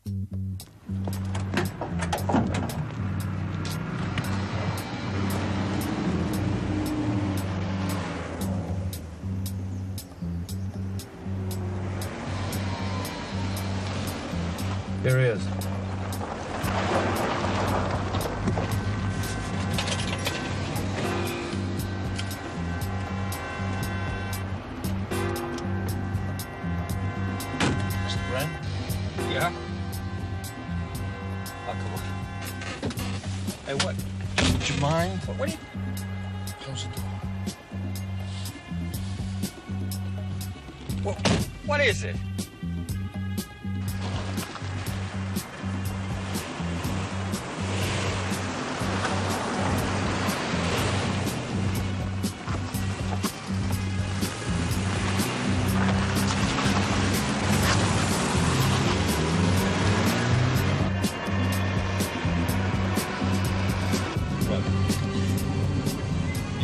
Here he is. Mr. Brent? Yeah? Oh, come on. Hey, what? Would you mind? What do you... Close the door. What is it?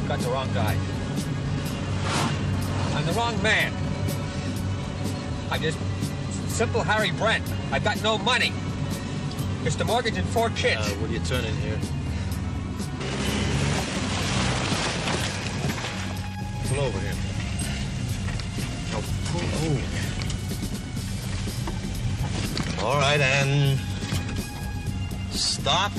Got the wrong guy. I'm the wrong man. I'm just simple Harry Brent. I've got no money. Just a mortgage and 4 kids. Will you turn in here? Pull over here. Now pull over. All right, and stop.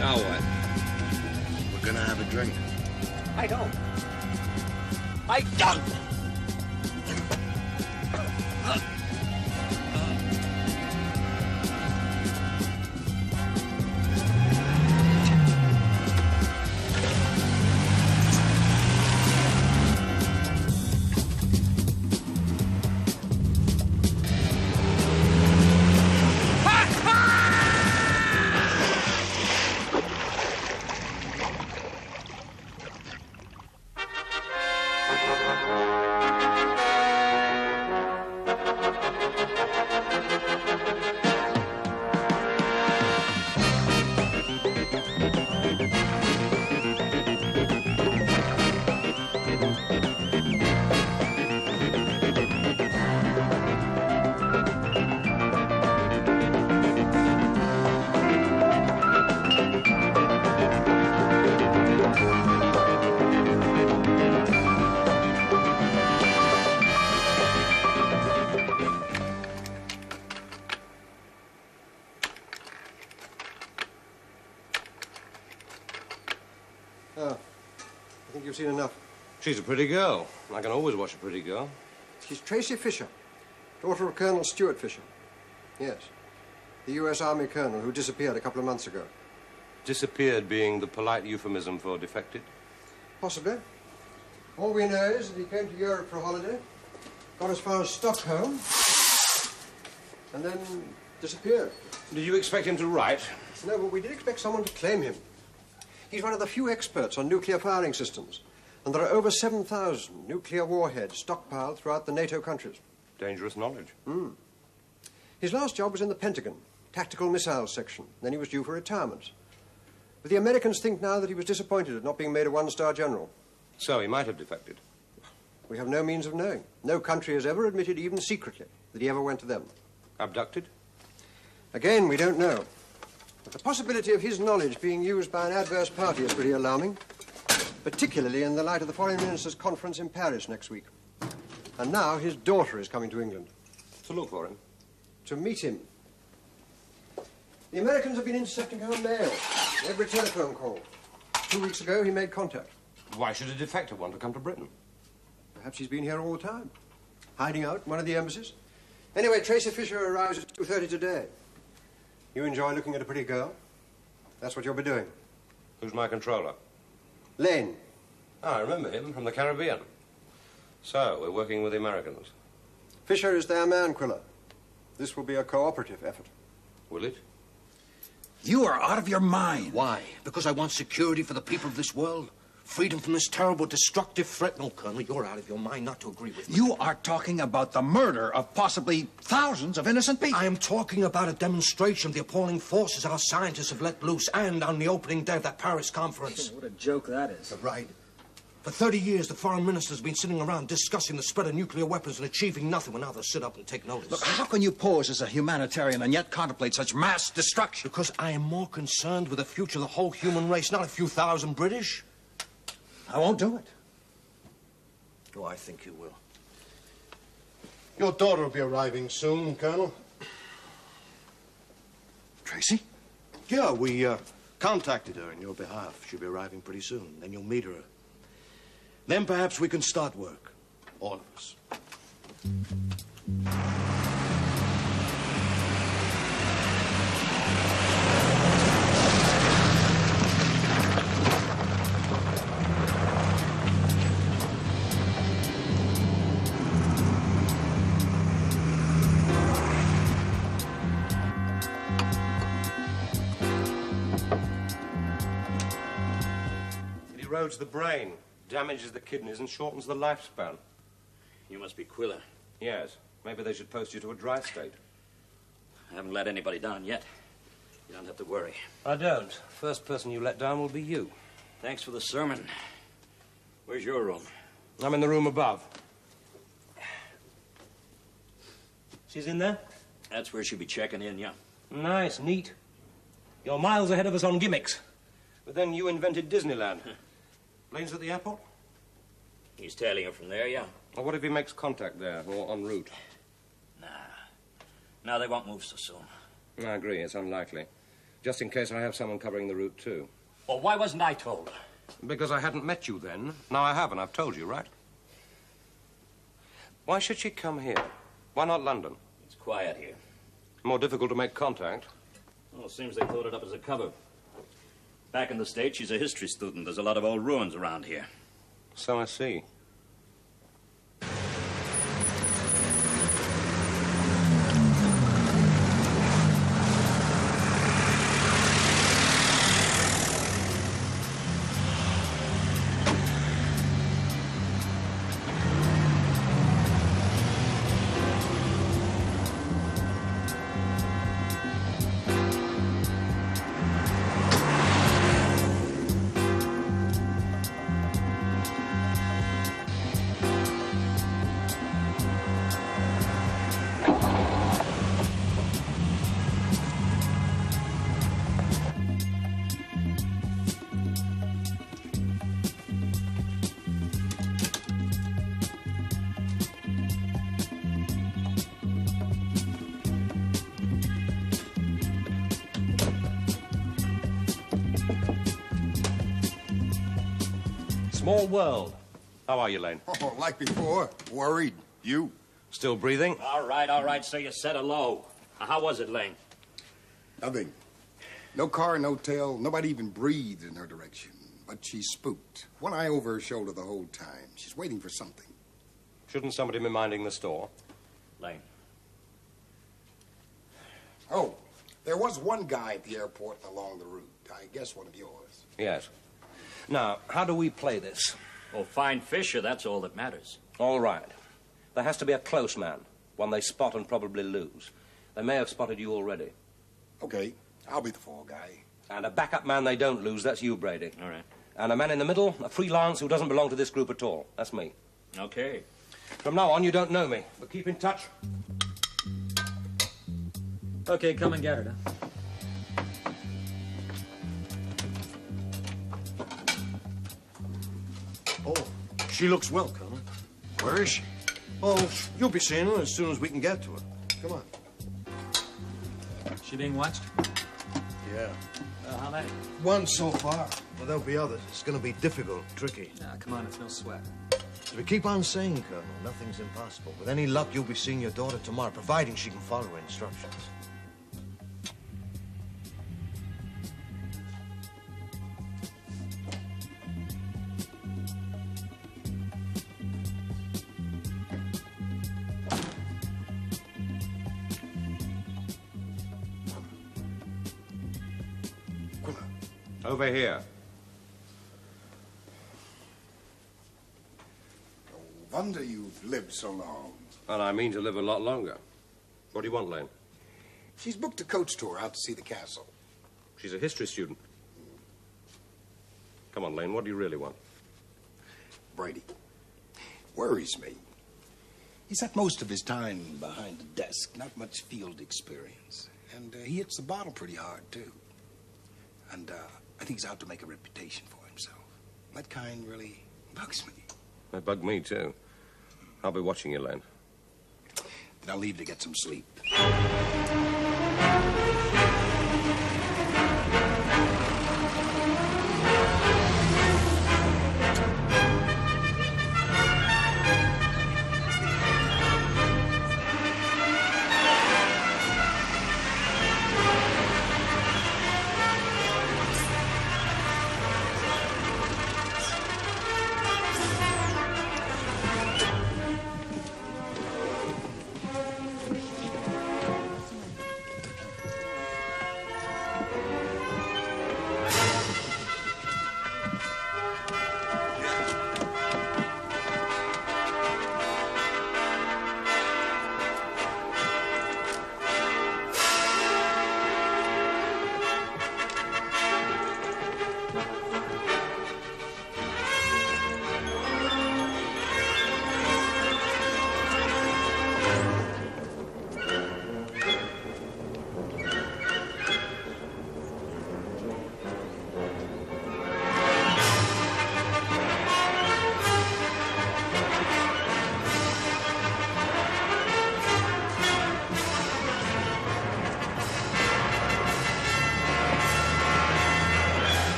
Now what? We're gonna have a drink. I don't. I don't! Seen enough. She's a pretty girl. I can always watch a pretty girl. She's Tracy Fischer, daughter of Colonel Stuart Fischer. Yes, the U.S. Army colonel who disappeared a couple of months ago. Disappeared being the polite euphemism for defected? Possibly. All we know is that he came to Europe for a holiday, got as far as Stockholm, and then disappeared. Did you expect him to write? No, but we did expect someone to claim him. He's one of the few experts on nuclear firing systems, and there are over 7,000 nuclear warheads stockpiled throughout the NATO countries. Dangerous knowledge. His last job was in the Pentagon, tactical missiles section. Then he was due for retirement. But the Americans think now that he was disappointed at not being made a one-star general. So he might have defected. We have no means of knowing. No country has ever admitted, even secretly, that he ever went to them. Abducted? Again, we don't know. But the possibility of his knowledge being used by an adverse party is pretty alarming, particularly in the light of the Foreign Ministers' conference in Paris next week. And now his daughter is coming to England. To look for him? To meet him. The Americans have been intercepting our mail, every telephone call. 2 weeks ago, he made contact. Why should a defector want to come to Britain? Perhaps he's been here all the time, hiding out in one of the embassies. Anyway, Tracy Fischer arrives at 2:30 today. You enjoy looking at a pretty girl? That's what you'll be doing. Who's my controller? Lane. Ah, I remember him from the Caribbean. So, we're working with the Americans. Fischer is their man, Quiller. This will be a cooperative effort. Will it? You are out of your mind. Why? Because I want security for the people of this world? Freedom from this terrible, destructive threat. No, Colonel, you're out of your mind not to agree with me. You are talking about the murder of possibly thousands of innocent people. I am talking about a demonstration of the appalling forces our scientists have let loose, and on the opening day of that Paris conference. What a joke that is. Right. For 30 years, the foreign ministers have been sitting around discussing the spread of nuclear weapons and achieving nothing. Well, now they'll sit up and take notice. Look, how can you pose as a humanitarian and yet contemplate such mass destruction? Because I am more concerned with the future of the whole human race, not a few thousand British. I won't do it. Oh, I think you will. Your daughter will be arriving soon, Colonel. Tracy? Yeah, we contacted her on your behalf. She'll be arriving pretty soon. Then you'll meet her. Then perhaps we can start work. All of us. It erodes the brain, damages the kidneys, and shortens the lifespan. You must be Quiller. Yes. Maybe they should post you to a dry state. I haven't let anybody down yet. You don't have to worry. I don't. First person you let down will be you. Thanks for the sermon. Where's your room? I'm in the room above. She's in there? That's where she'll be checking in, yeah. Nice, neat. You're miles ahead of us on gimmicks. But then you invented Disneyland. Plane's at the airport? He's tailing her from there, yeah. Or what if he makes contact there, or en route? Nah. No, they won't move so soon. I agree, it's unlikely. Just in case I have someone covering the route, too. Well, why wasn't I told? Because I hadn't met you then. Now I have, and I've told you, right? Why should she come here? Why not London? It's quiet here. More difficult to make contact. Well, it seems they thought it up as a cover. Back in the States, she's a history student. There's a lot of old ruins around here. So I see. Small world. How are you, Lane? Oh, like before. Worried. You? Still breathing? All right, so you said hello. How was it, Lane? Nothing. No car, no tail. Nobody even breathed in her direction. But she's spooked. One eye over her shoulder the whole time. She's waiting for something. Shouldn't somebody be minding the store? Lane. Oh, there was one guy at the airport along the route. I guess one of yours. Yes. Now, how do we play this? Well, find Fischer, that's all that matters. All right. There has to be a close man, one they spot and probably lose. They may have spotted you already. Okay, I'll be the fall guy. And a backup man they don't lose, that's you, Brady. All right. And a man in the middle, a freelance who doesn't belong to this group at all. That's me. Okay. From now on, you don't know me, but keep in touch. Okay, come and get her, huh? Oh, she looks well, Colonel. Where is she? Oh, you'll be seeing her as soon as we can get to her. Come on. She being watched? Yeah. How many? One so far. Well, there'll be others. It's going to be difficult, tricky. Come on, it's no sweat. So we keep on saying, Colonel, nothing's impossible. With any luck, you'll be seeing your daughter tomorrow, providing she can follow her instructions. Over here. wonder you've lived so long. Well, I mean to live a lot longer. What do you want, Lane? She's booked a coach tour out to see the castle. She's a history student. Come on, Lane, what do you really want? Brady. Worries me. He's had most of his time behind the desk, not much field experience. And he hits the bottle pretty hard, too. And I think he's out to make a reputation for himself. That kind really bugs me. That bugged me, too. I'll be watching you, Lane. Then I'll leave to get some sleep.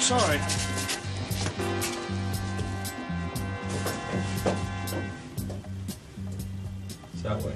Sorry. It's that way.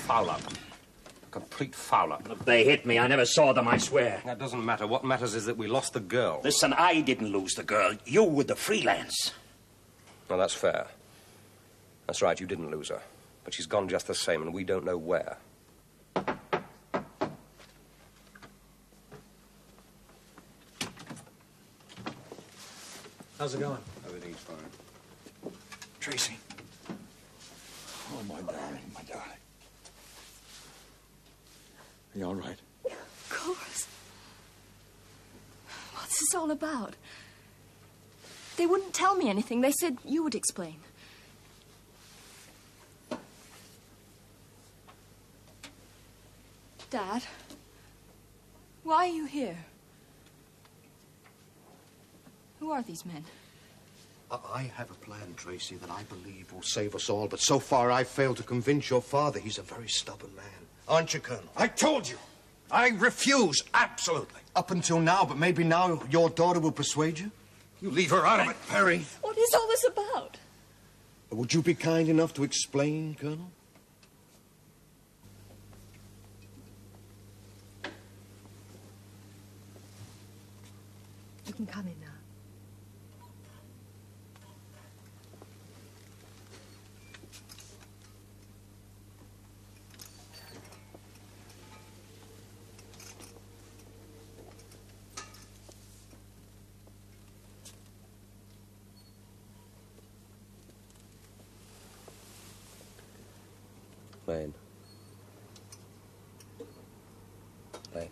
Foul-up. Complete foul-up. If they hit me, I never saw them, I swear. That doesn't matter. What matters is that we lost the girl. Listen, I didn't lose the girl. You were the freelance. No, that's fair. That's right, you didn't lose her. But she's gone just the same, and we don't know where. How's it going? Everything's fine. Tracy. Oh, my darling, my darling. Are you all right? Of course. What's this all about? They wouldn't tell me anything. They said you would explain. Dad, why are you here? Who are these men? I have a plan, Tracy, that I believe will save us all, but so far I've failed to convince your father. He's a very stubborn man. Aren't you, Colonel? I told you. I refuse, absolutely. Up until now, but maybe now your daughter will persuade you? You leave her out of it, Perry. What is all this about? Would you be kind enough to explain, Colonel? You can come in now. Lane. Lane.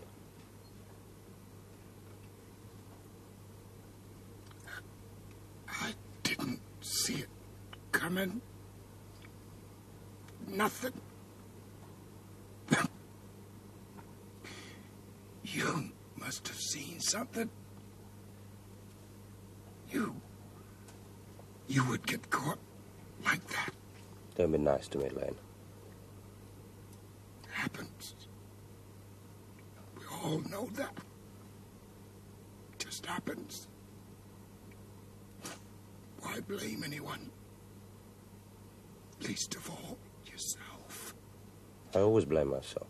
I didn't see it coming. Nothing. You must have seen something. You would get caught like that. Don't be nice to me, Lane. Happens. We all know that. Just happens. Why blame anyone? Least of all, yourself. I always blame myself.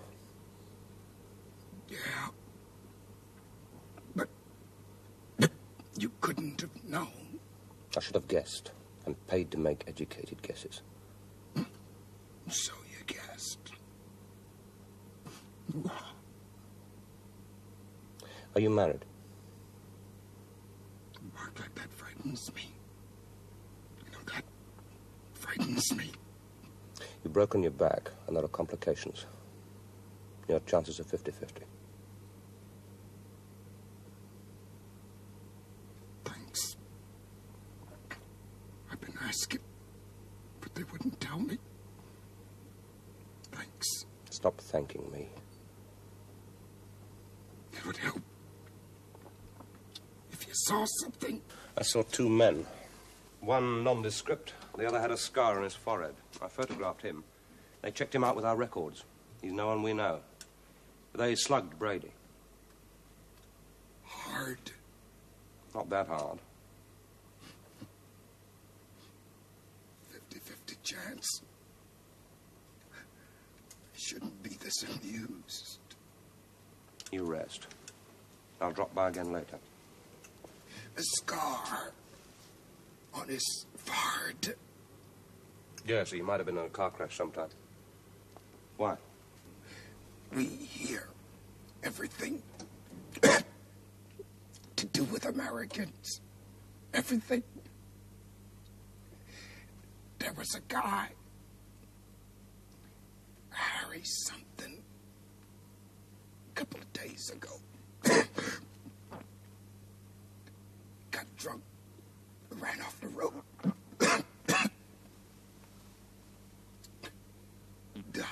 Yeah. But you couldn't have known. I should have guessed and paid to make educated guesses. So you guessed. Are you married? Work like that frightens me. You know, that frightens me. You've broken your back, and there are complications. Your chances are 50-50. Thanks. I've been asking, but they wouldn't tell me. Thanks. Stop thanking me. It would help if you saw something. I saw two men. One nondescript, the other had a scar on his forehead. I photographed him. They checked him out with our records. He's no one we know. They slugged Brady. Hard. Not that hard. 50-50 chance. I shouldn't be this amused. You rest. I'll drop by again later. A scar on his forehead. Yes, he might have been in a car crash sometime. Why? We hear everything to do with Americans. Everything. There was a guy, Harry something, a couple of days ago. Got drunk, ran off the road. Died.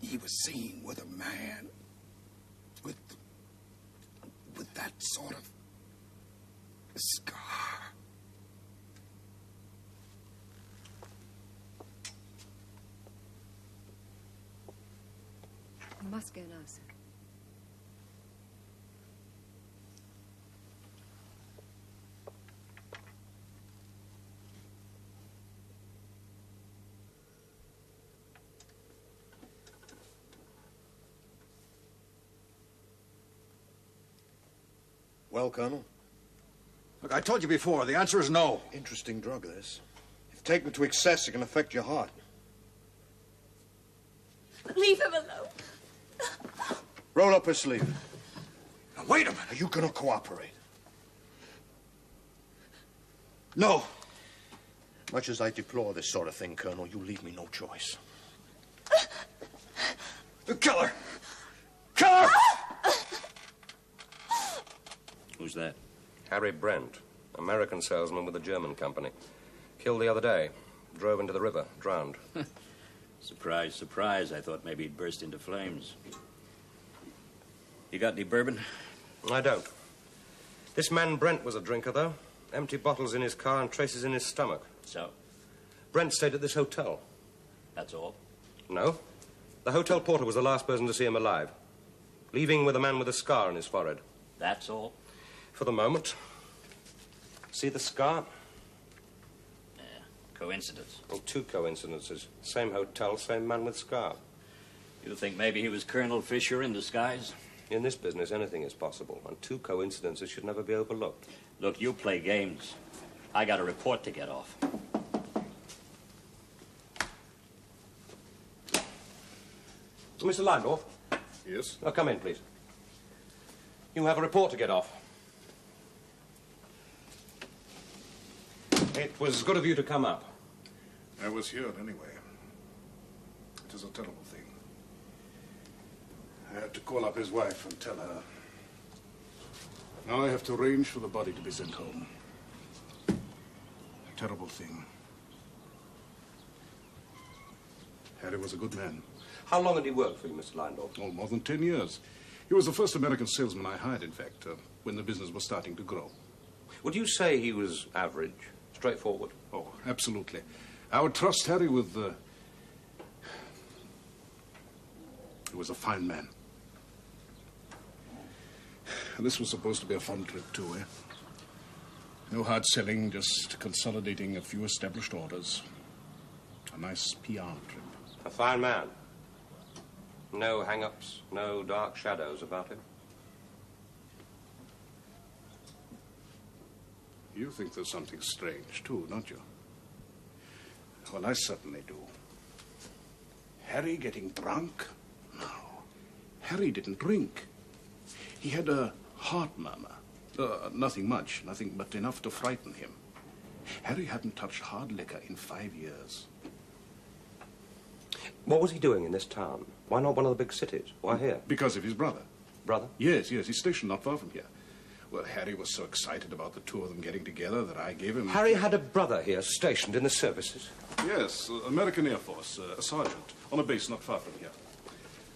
He was seen with a man with that sort of scar. You must go now, sir. Well, Colonel? Look, I told you before, the answer is no. Interesting drug, this. If taken to excess, it can affect your heart. Leave him alone. Roll up her sleeve. Now, wait a minute. Are you going to cooperate? No. Much as I deplore this sort of thing, Colonel, you leave me no choice. The killer! Killer! Who's that? Harry Brent, American salesman with a German company. Killed the other day. Drove into the river, drowned. Surprise, surprise. I thought maybe he'd burst into flames. You got any bourbon? I don't. This man Brent was a drinker, though. Empty bottles in his car and traces in his stomach. So? Brent stayed at this hotel. That's all? No. The hotel porter was the last person to see him alive. Leaving with a man with a scar on his forehead. That's all? For the moment. See the scar? Yeah. Coincidence. Well, two coincidences. Same hotel, same man with scar. You think maybe he was Colonel Fischer in disguise? In this business, anything is possible, and two coincidences should never be overlooked. Look, you play games. I got a report to get off. Mr. Landorf? Yes? Oh, come in, please. You have a report to get off. It was good of you to come up. I was here anyway. It is a terrible thing. I had to call up his wife and tell her. Now I have to arrange for the body to be sent home. A terrible thing. Harry was a good man. How long had he worked for you, Mr. Landorf? Oh, more than 10 years. He was the first American salesman I hired, in fact, when the business was starting to grow. Would you say he was average, straightforward? Oh, absolutely. I would trust Harry with... He was a fine man. And this was supposed to be a fun trip, too, eh? No hard selling, just consolidating a few established orders. A nice PR trip. A fine man. No hang-ups, no dark shadows about him. You think there's something strange, too, don't you? Well, I certainly do. Harry getting drunk? No. Harry didn't drink. He had a heart murmur. Nothing much, nothing but enough to frighten him. Harry hadn't touched hard liquor in 5 years. What was he doing in this town? Why not one of the big cities? Why here? Because of his brother. Brother? Yes, he's stationed not far from here. Well, Harry was so excited about the two of them getting together that I gave him... Harry had a brother here stationed in the services? Yes, American Air Force, a sergeant, on a base not far from here.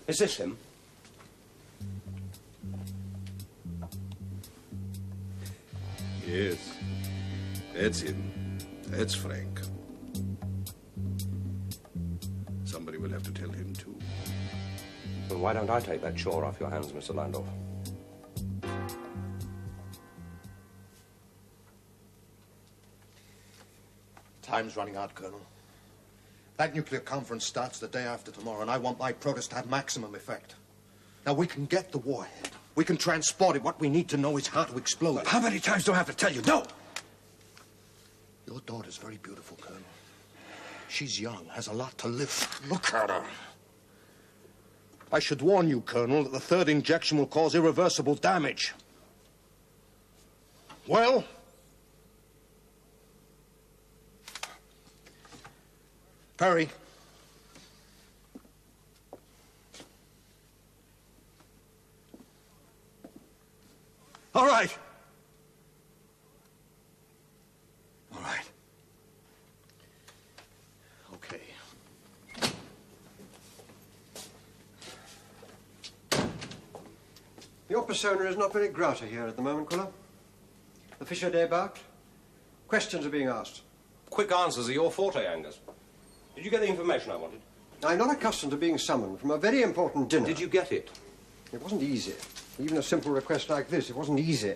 Is this him? Yes, that's him. That's Frank. Somebody will have to tell him, too. Well, why don't I take that chore off your hands, Mr. Landorf? Time's running out, Colonel. That nuclear conference starts the day after tomorrow, and I want my protest to have maximum effect. Now, we can get the warhead. We can transport it. What we need to know is how to explode it. How many times do I have to tell you? No! Your daughter's very beautiful, Colonel. She's young, has a lot to live for. Look at her. I should warn you, Colonel, that the third injection will cause irreversible damage. Well? Perry. All right. All right. Okay. Your persona is not very grouty here at the moment, Quiller. The Fischer debut. Questions are being asked. Quick answers are your forte, Angus. Did you get the information I wanted? I'm not accustomed to being summoned from a very important dinner. Did you get it? It wasn't easy. Even a simple request like this, it wasn't easy.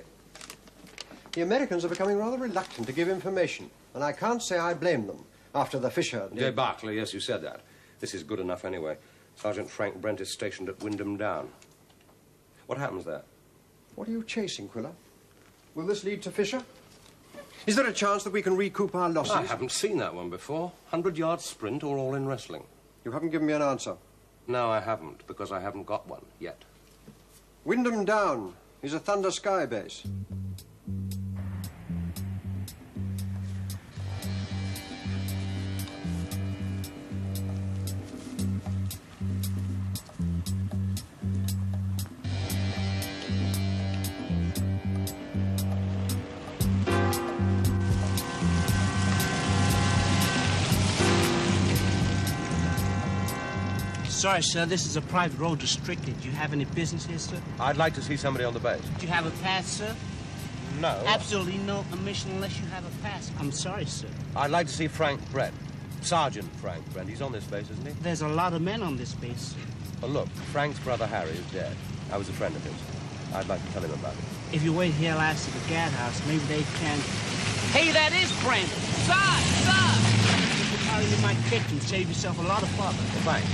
The Americans are becoming rather reluctant to give information, and I can't say I blame them after the Fischer... Barclay, yes, you said that. This is good enough anyway. Sergeant Frank Brent is stationed at Wyndham Down. What happens there? What are you chasing, Quiller? Will this lead to Fischer? Is there a chance that we can recoup our losses? I haven't seen that one before. 100-yard sprint or all in wrestling? You haven't given me an answer. No, I haven't, because I haven't got one yet. Wyndham Down is a Thundersky base. Sorry, sir, this is a private road restricted. Do you have any business here, sir? I'd like to see somebody on the base. Do you have a pass, sir? No. Absolutely no admission unless you have a pass. I'm sorry, sir. I'd like to see Frank Brent. Sergeant Frank Brent. He's on this base, isn't he? There's a lot of men on this base, sir. Well, look, Frank's brother Harry is dead. I was a friend of his. I'd like to tell him about it. If you wait here last at the guard house, maybe they can... Hey, that is Brent! Sarge! If you carry in my kitchen, save yourself a lot of bother. Thanks.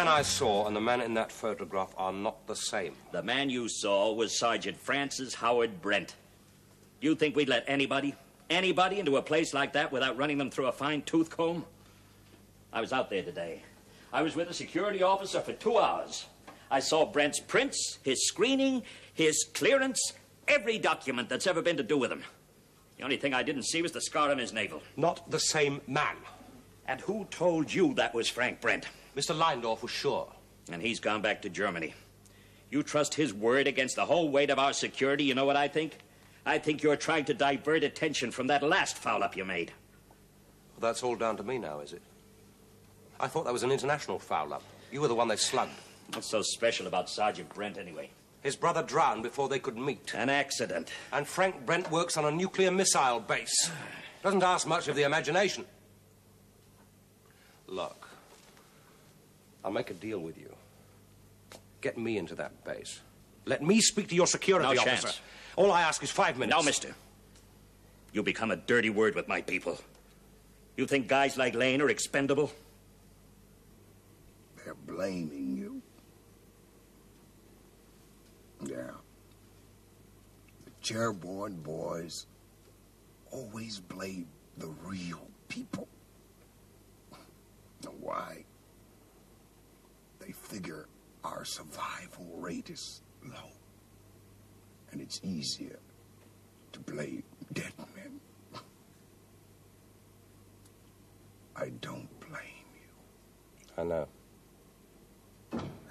I saw and the man in that photograph are not the same. The man you saw was Sergeant Francis Howard Brent. Do you think we'd let anybody into a place like that without running them through a fine-tooth comb? I was out there today. I was with a security officer for 2 hours. I saw Brent's prints, his screening, his clearance, every document that's ever been to do with him. The only thing I didn't see was the scar on his navel. Not the same man. And who told you that was Frank Brent? Mr. Leindorf was sure. And he's gone back to Germany. You trust his word against the whole weight of our security? You know what I think? I think you're trying to divert attention from that last foul-up you made. Well, that's all down to me now, is it? I thought that was an international foul-up. You were the one they slugged. What's so special about Sergeant Brent, anyway? His brother drowned before they could meet. An accident. And Frank Brent works on a nuclear missile base. Doesn't ask much of the imagination. Look. I'll make a deal with you. Get me into that base. Let me speak to your security officer. Chance. All I ask is 5 minutes. Now, mister. You become a dirty word with my people. You think guys like Lane are expendable? They're blaming you. Yeah. The chairboard boys always blame the real people. Why? They figure our survival rate is low. And it's easier to blame dead men. I don't blame you. I know.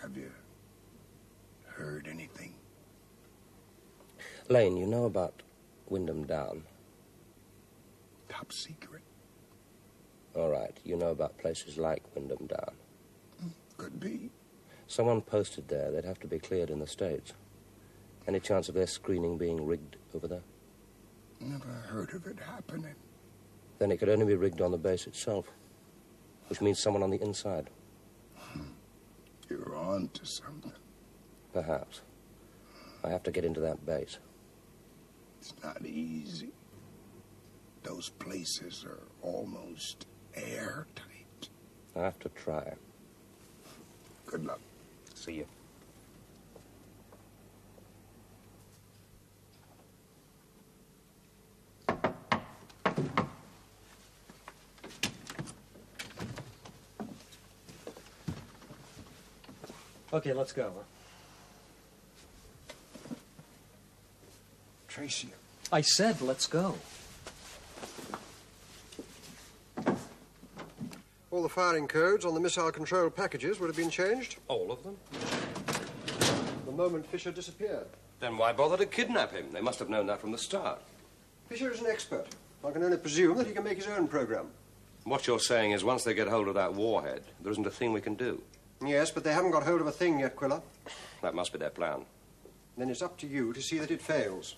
Have you heard anything? Lane, you know about Wyndham Down? Top secret. All right. You know about places like Wyndham Down? Could be. Someone posted there. They'd have to be cleared in the States. Any chance of their screening being rigged over there? Never heard of it happening. Then it could only be rigged on the base itself, which means someone on the inside. You're on to something. Perhaps. I have to get into that base. It's not easy. Those places are almost airtight. I have to try. Good luck. See you. Okay, let's go. Tracy. I said let's go. All the firing codes on the missile control packages would have been changed. All of them? The moment Fischer disappeared. Then why bother to kidnap him? They must have known that from the start. Fischer is an expert. I can only presume that he can make his own program. What you're saying is once they get hold of that warhead, there isn't a thing we can do. Yes, but they haven't got hold of a thing yet, Quiller. That must be their plan. Then it's up to you to see that it fails.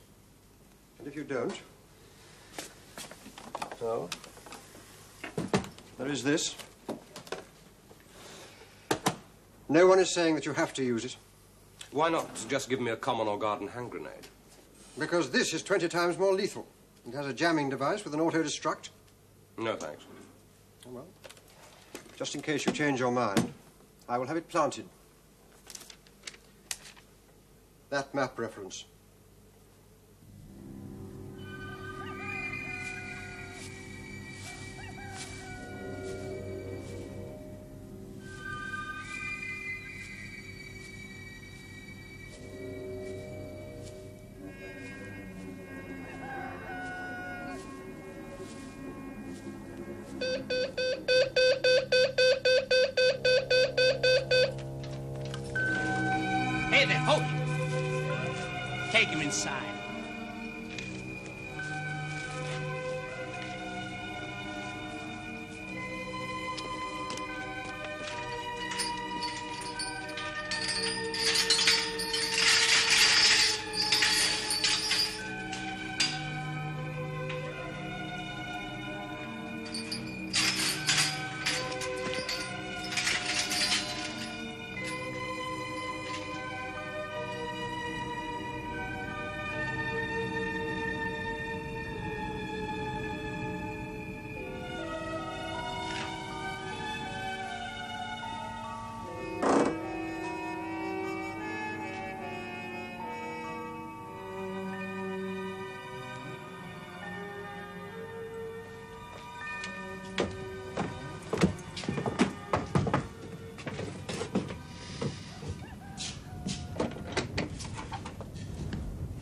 And if you don't... So, there is this. No one is saying that you have to use it. Why not just give me a common or garden hand grenade? Because this is 20 times more lethal. It has a jamming device with an auto-destruct. No, thanks. Oh, well, just in case you change your mind, I will have it planted. That map reference. Hey there, hold it. Take him inside.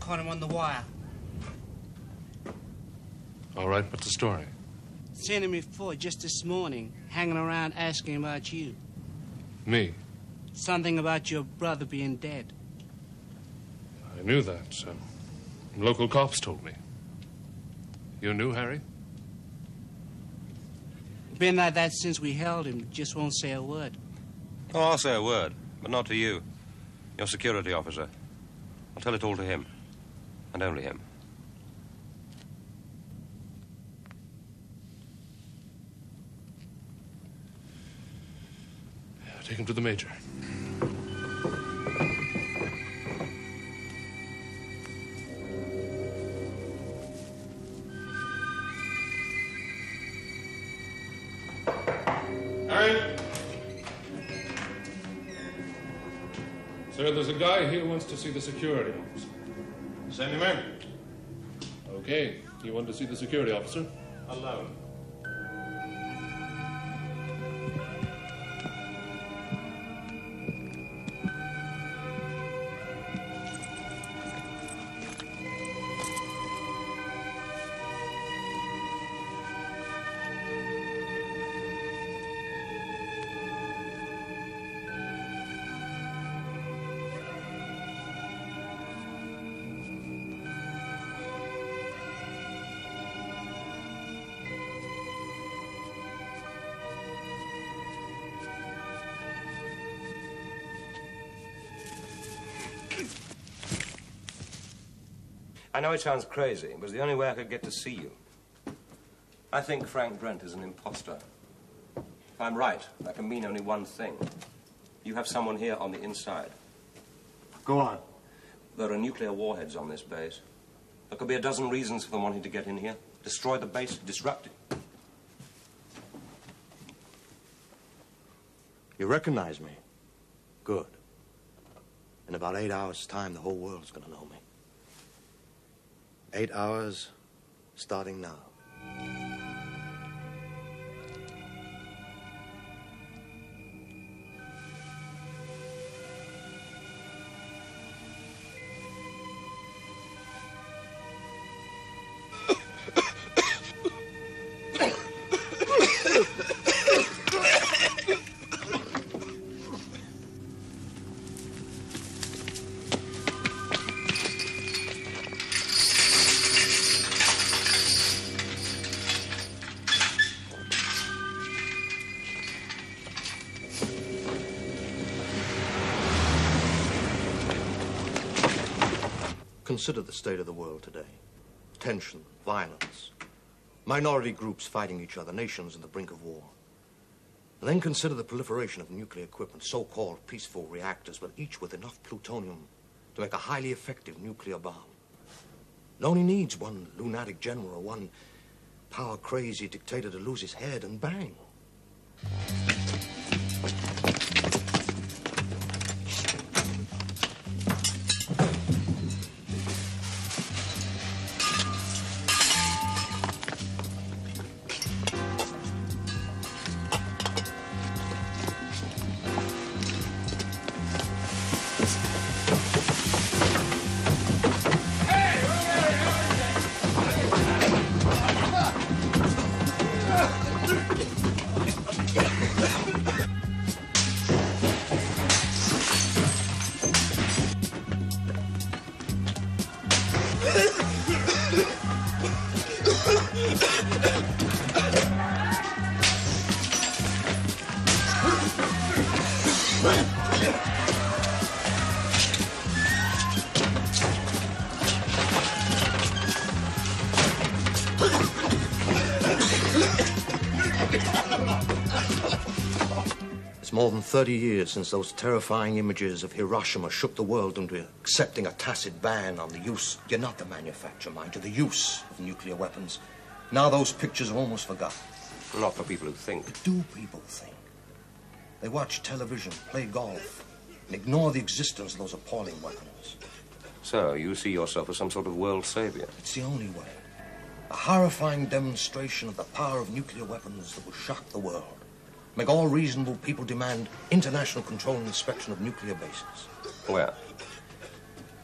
Caught him on the wire. All right, what's the story? Seen him before just this morning, hanging around asking about you. Me? Something about your brother being dead. I knew that. Local cops told me. You knew, Harry? Been like that since we held him, just won't say a word. Oh, I'll say a word, but not to you. Your security officer. I'll tell it all to him. And only him. Take him to the Major. Harry? Sir, there's a guy here who wants to see the security officer. Send him in. Okay. You want to see the security officer? Alone. I know it sounds crazy, but it's the only way I could get to see you. I think Frank Brent is an imposter. If I'm right, that can mean only one thing. You have someone here on the inside. Go on. There are nuclear warheads on this base. There could be a dozen reasons for them wanting to get in here. Destroy the base, disrupt it. You recognize me? Good. In about 8 hours' time, the whole world's gonna know me. 8 hours, starting now. Consider the state of the world today. Tension, violence, minority groups fighting each other, nations on the brink of war. And then consider the proliferation of nuclear equipment, so-called peaceful reactors, but each with enough plutonium to make a highly effective nuclear bomb. It only needs one lunatic general or one power-crazy dictator to lose his head and bang. It's more than 30 years since those terrifying images of Hiroshima shook the world into accepting a tacit ban on the use, not the manufacture, mind you, the use of nuclear weapons. Now those pictures are almost forgotten. Not for people who think. But do people think? They watch television, play golf, and ignore the existence of those appalling weapons. So, you see yourself as some sort of world savior? It's the only way. A horrifying demonstration of the power of nuclear weapons that will shock the world. Make all reasonable people demand international control and inspection of nuclear bases. Where?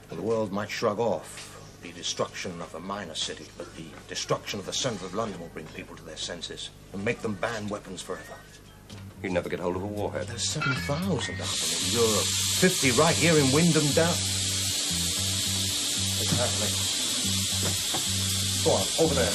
Well, the world might shrug off the destruction of a minor city, but the destruction of the centre of London will bring people to their senses and make them ban weapons forever. You'd never get hold of a warhead. There's 7,000 of them in Europe, 50 right here in Wyndham Down. Exactly. Go on, over there.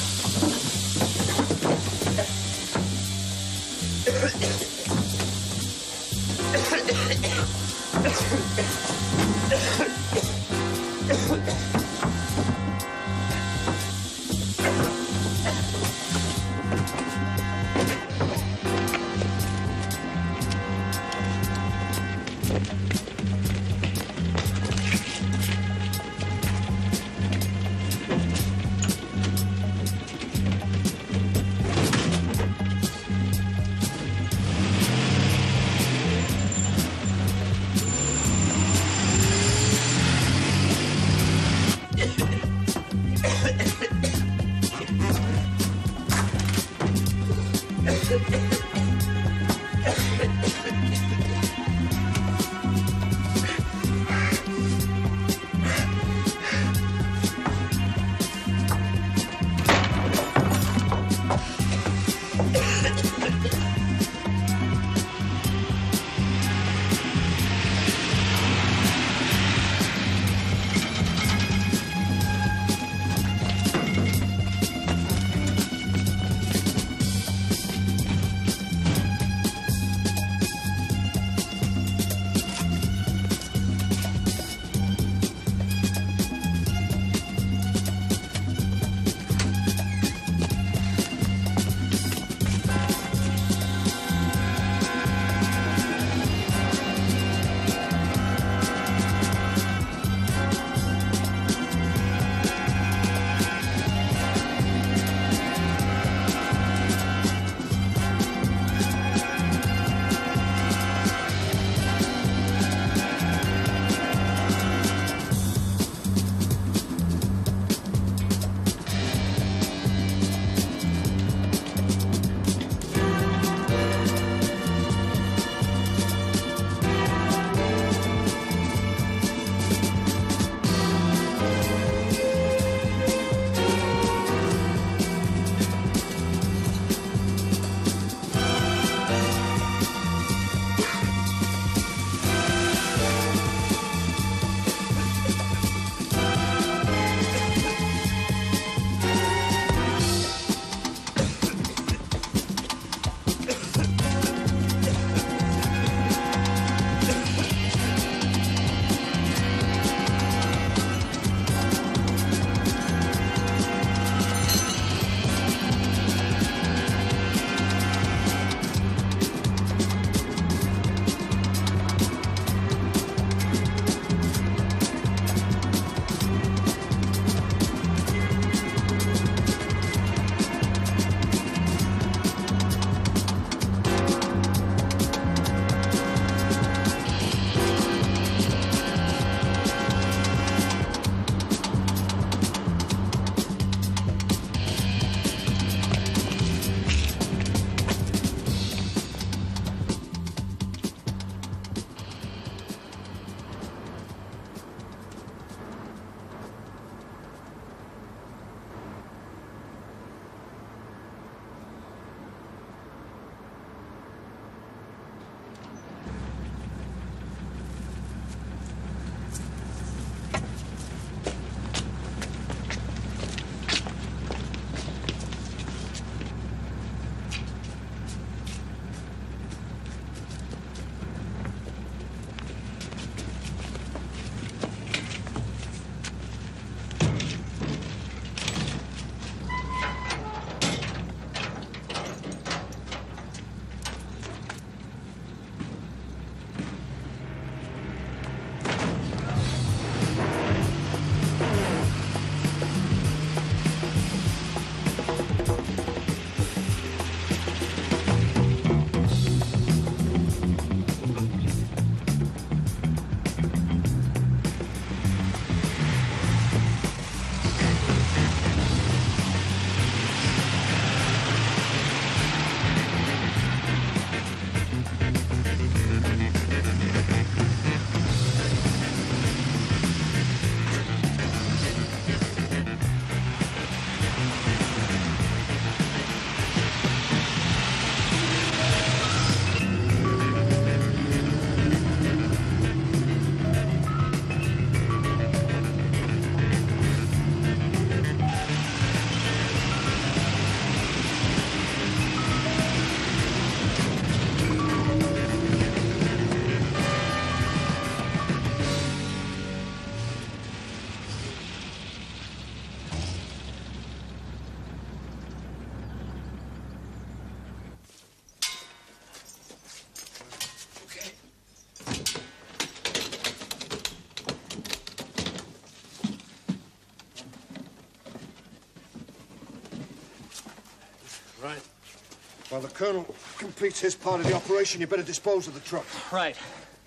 While the Colonel completes his part of the operation, you better dispose of the truck. Right.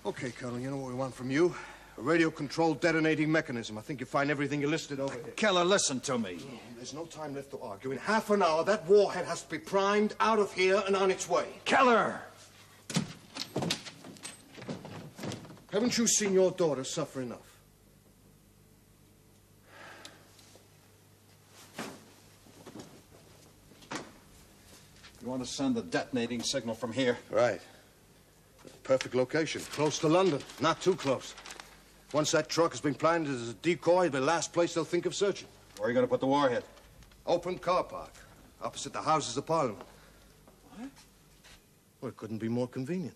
Okay, Colonel, you know what we want from you? A radio-controlled detonating mechanism. I think you'll find everything you listed over here. Keller, listen to me. There's no time left to argue. In half an hour, that warhead has to be primed, out of here, and on its way. Keller! Haven't you seen your daughter suffer enough? You want to send the detonating signal from here? Right. Perfect location. Close to London. Not too close. Once that truck has been planted as a decoy, it'll be the last place they'll think of searching. Where are you going to put the warhead? Open car park. Opposite the Houses of Parliament. What? Well, it couldn't be more convenient.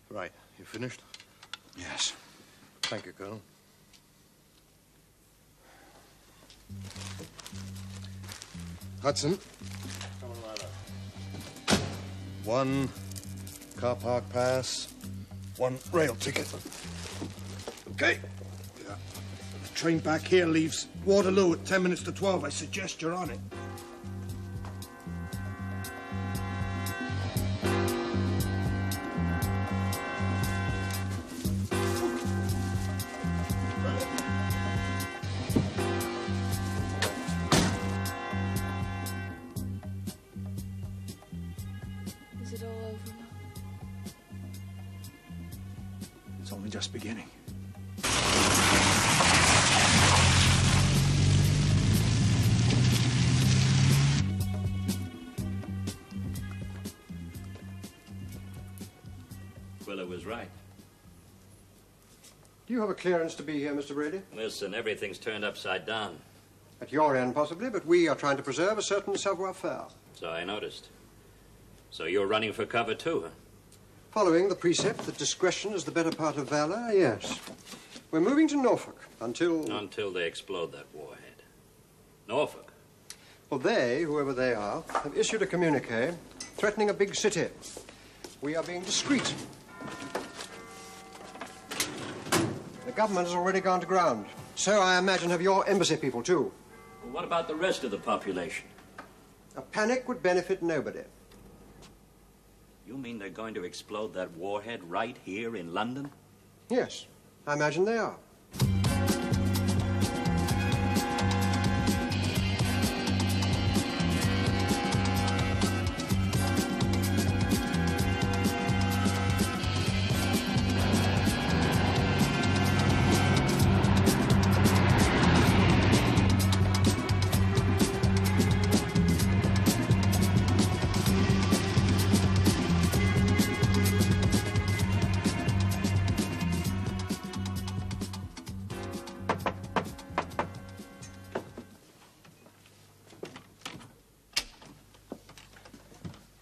Right. You finished? Yes. Thank you, Colonel. Hudson. Coming right up. 1 car park pass, 1 rail ticket. Okay. Yeah. The train back here leaves Waterloo at 10 minutes to 12. I suggest you're on it. Is it all over now? It's only just beginning. Quiller was right. Do you have a clearance to be here, Mr. Brady? Listen, everything's turned upside down. At your end, possibly, but we are trying to preserve a certain savoir-faire. So I noticed. So you're running for cover too, huh? Following the precept that discretion is the better part of valor, yes. We're moving to Norfolk until... Until they explode that warhead. Norfolk? Well, they, whoever they are, have issued a communique threatening a big city. We are being discreet. The government has already gone to ground. So, I imagine, have your embassy people, too. Well, what about the rest of the population? A panic would benefit nobody. You mean they're going to explode that warhead right here in London? Yes, I imagine they are.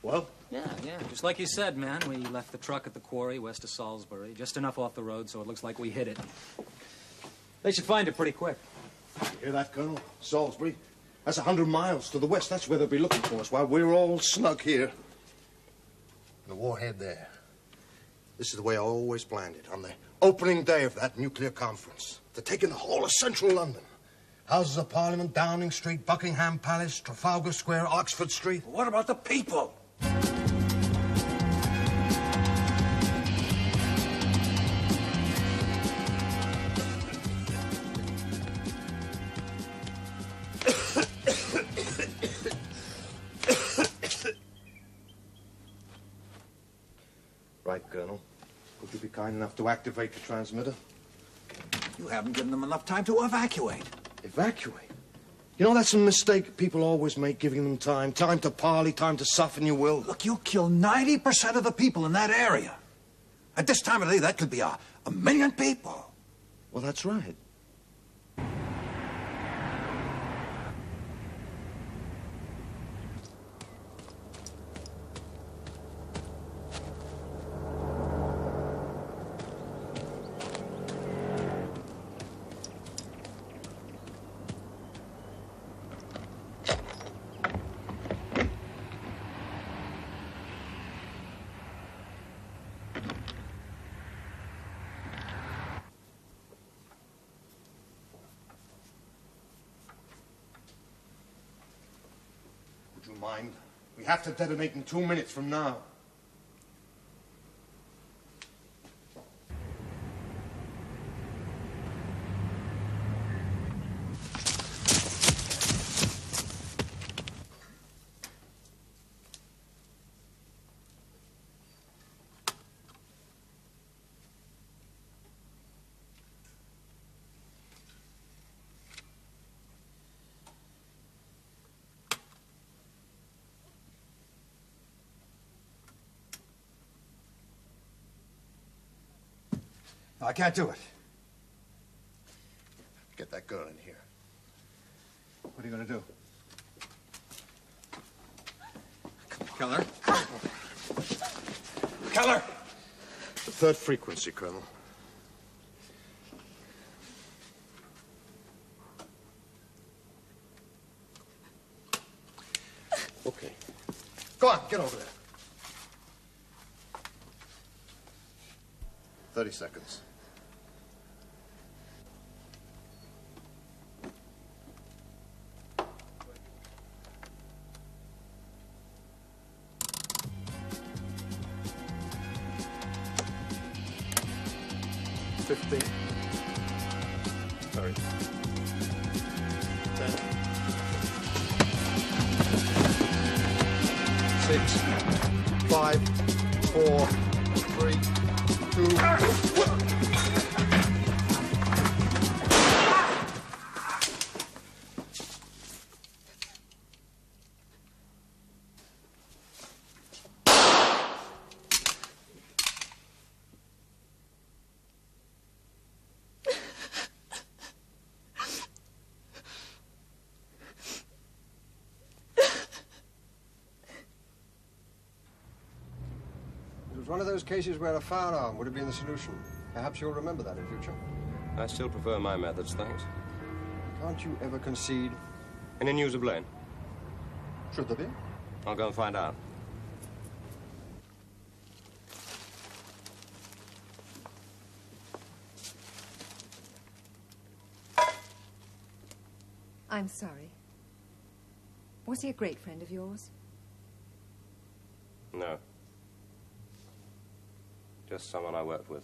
Well? Yeah, just like you said, man. We left the truck at the quarry west of Salisbury, just enough off the road so it looks like we hit it. They should find it pretty quick. You hear that, Colonel? Salisbury. That's 100 miles to the west. That's where they'll be looking for us while we're all snug here. The warhead there. This is the way I always planned it. On the opening day of that nuclear conference, they're taking the whole of central London. Houses of Parliament, Downing Street, Buckingham Palace, Trafalgar Square, Oxford Street. What about the people? Right, Colonel. Would you be kind enough to activate the transmitter? You haven't given them enough time to evacuate. Evacuate? You know, that's a mistake people always make, giving them time. Time to parley, time to soften your will. Look, you kill 90% of the people in that area. At this time of day, that could be a million people. Well, that's right. Would you mind? We have to detonate in 2 minutes from now. I can't do it. Get that girl in here. What are you going to do? Keller? Keller! The third frequency, Colonel. Okay. Go on, get over there. 30 seconds. Sorry. 10. 6, 5, 4, 3, 2. It was one of those cases where a firearm would have been the solution. Perhaps you'll remember that in future. I still prefer my methods, thanks. Can't you ever concede? Any news of Blaine? Should there be? I'll go and find out. I'm sorry. Was he a great friend of yours? No. Just someone I worked with.